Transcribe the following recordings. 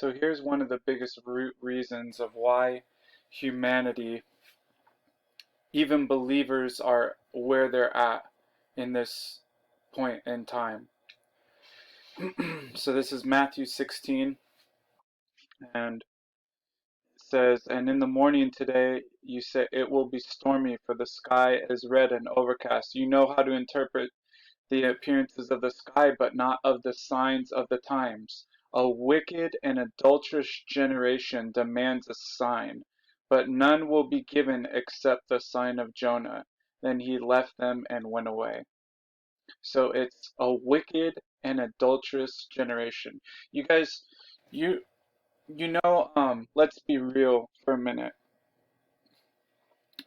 So here's one of the biggest root reasons of why humanity, even believers, are where they're at in this point in time. So this is Matthew 16, and it says, "And in the morning today you say it will be stormy, for the sky is red and overcast. You know how to interpret the appearances of the sky, but not of the signs of the times. A wicked and adulterous generation demands a sign, but none will be given except the sign of Jonah." Then he left them and went away. So it's a wicked and adulterous generation. You guys, you let's be real for a minute.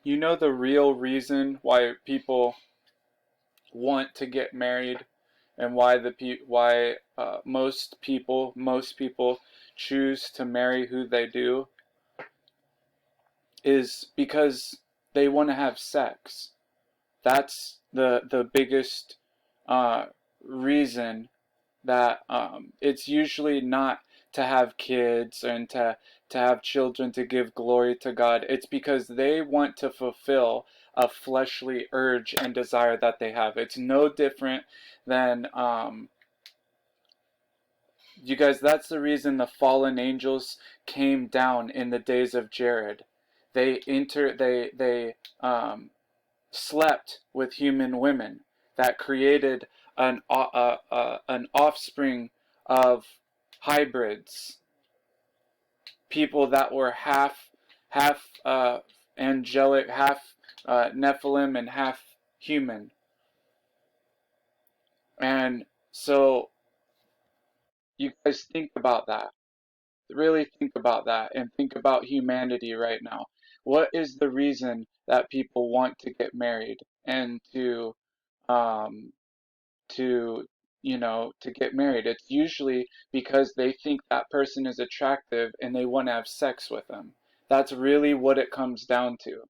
You know the real reason why people want to get married and why most people choose to marry who they do is because they want to have sex. That's the biggest uh, reason that it's usually not to have kids and to have children to give glory to God. It's because they want to fulfill a fleshly urge and desire that they have. It's no different than you guys. That's the reason the fallen angels came down in the days of Jared. They slept with human women that created an offspring of hybrids, people that were half angelic, half Nephilim, and half human. And so you guys think about that. Really think about that and think about humanity right now. What is the reason that people want to get married and um, to to get married? It's usually because they think that person is attractive and they want to have sex with them. That's really what it comes down to.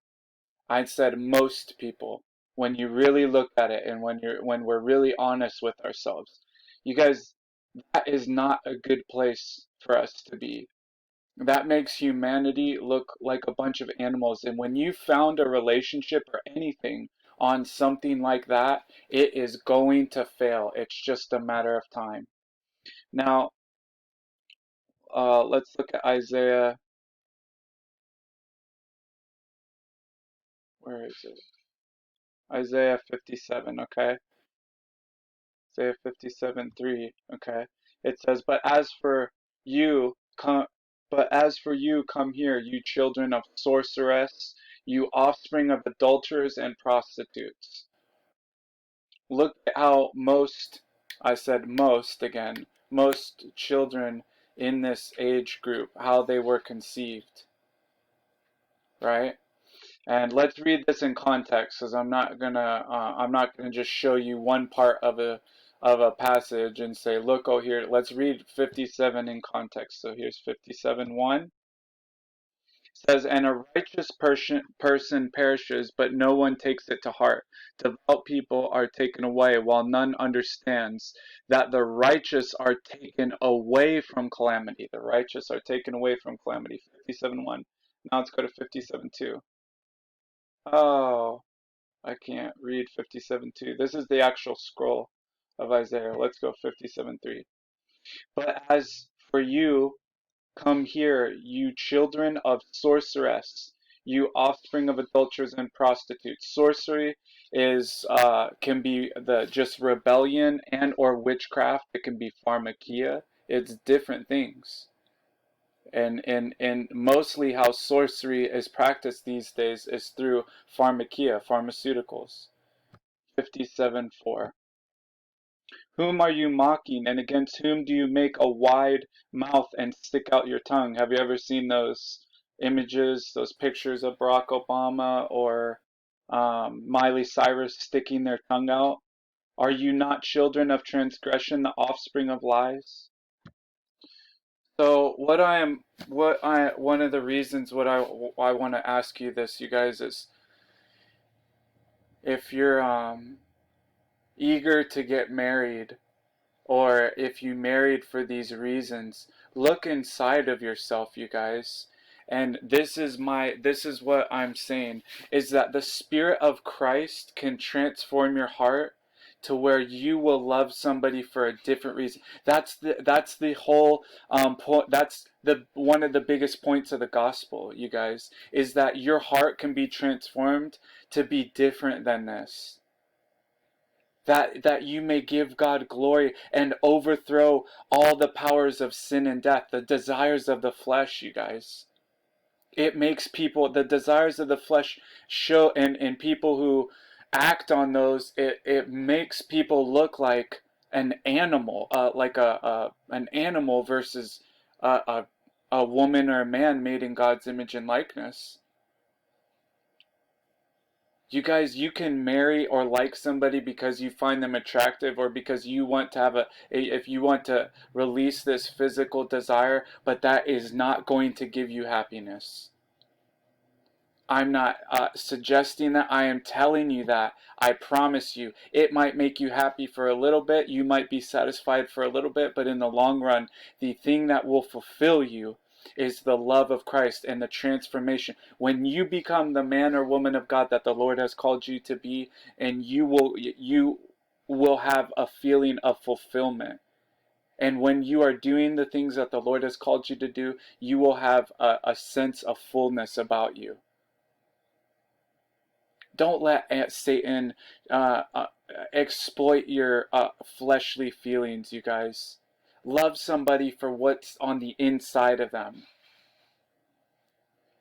I said most people, when you really look at it and when we're really honest with ourselves. You guys, that is not a good place for us to be. That makes humanity look like a bunch of animals. And when you found a relationship or anything on something like that, it is going to fail. It's just a matter of time. Now, let's look at Isaiah. Where is it? Isaiah 57, okay? Isaiah 57:3, okay? It says, you, come, but as for you, come here, you children of sorceress, you offspring of adulterers and prostitutes." Look at how I said most again, most children in this age group, how they were conceived, right? And let's read this in context, because I'm not gonna just show you one part of a passage and say, look, oh here. Let's read 57 in context. So here's 57:1. Says, "And a righteous person perishes, but no one takes it to heart. Devout people are taken away, while none understands that the righteous are taken away from calamity." The righteous are taken away from calamity. 57:1. Now let's go to 57:2. Oh, I can't read 57:2. This is the actual scroll of Isaiah. Let's go 57:3. "But as for you, come here, you children of sorceress, you offspring of adulterers and prostitutes." Sorcery is can be the just rebellion and or witchcraft. It can be pharmakia. It's different things. And mostly how sorcery is practiced these days is through pharmakia, pharmaceuticals. 57:4. "Whom are you mocking, and against whom do you make a wide mouth and stick out your tongue?" Have you ever seen those images, those pictures of Barack Obama or Miley Cyrus sticking their tongue out? "Are you not children of transgression, the offspring of lies?" So one of the reasons I want to ask you this, you guys, is if you're eager to get married, or if you married for these reasons, look inside of yourself, you guys. And this is what I'm saying, is that the Spirit of Christ can transform your heart to where you will love somebody for a different reason. That's the whole point. That's the one of the biggest points of the gospel, you guys, is that your heart can be transformed to be different than this. That you may give God glory and overthrow all the powers of sin and death, the desires of the flesh, you guys. It makes people, the desires of the flesh show, and people who act on those, it makes people look like an animal, like an animal versus a woman or a man made in God's image and likeness. You guys, you can marry or like somebody because you find them attractive, or because you want to have if you want to release this physical desire, but that is not going to give you happiness. I'm not suggesting that. I am telling you that. I promise you. It might make you happy for a little bit. You might be satisfied for a little bit, but in the long run, the thing that will fulfill you is the love of Christ and the transformation. When you become the man or woman of God that the Lord has called you to be, and you will have a feeling of fulfillment. And when you are doing the things that the Lord has called you to do, you will have a sense of fullness about you. Don't let Satan exploit your fleshly feelings, you guys. Love somebody for what's on the inside of them.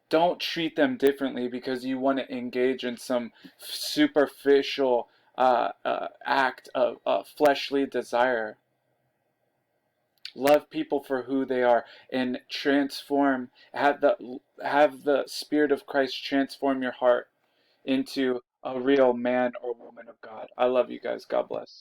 Don't treat them differently because you want to engage in some superficial act of fleshly desire. Love people for who they are, and have the Spirit of Christ transform your heart into a real man or woman of God. I love you guys. God bless.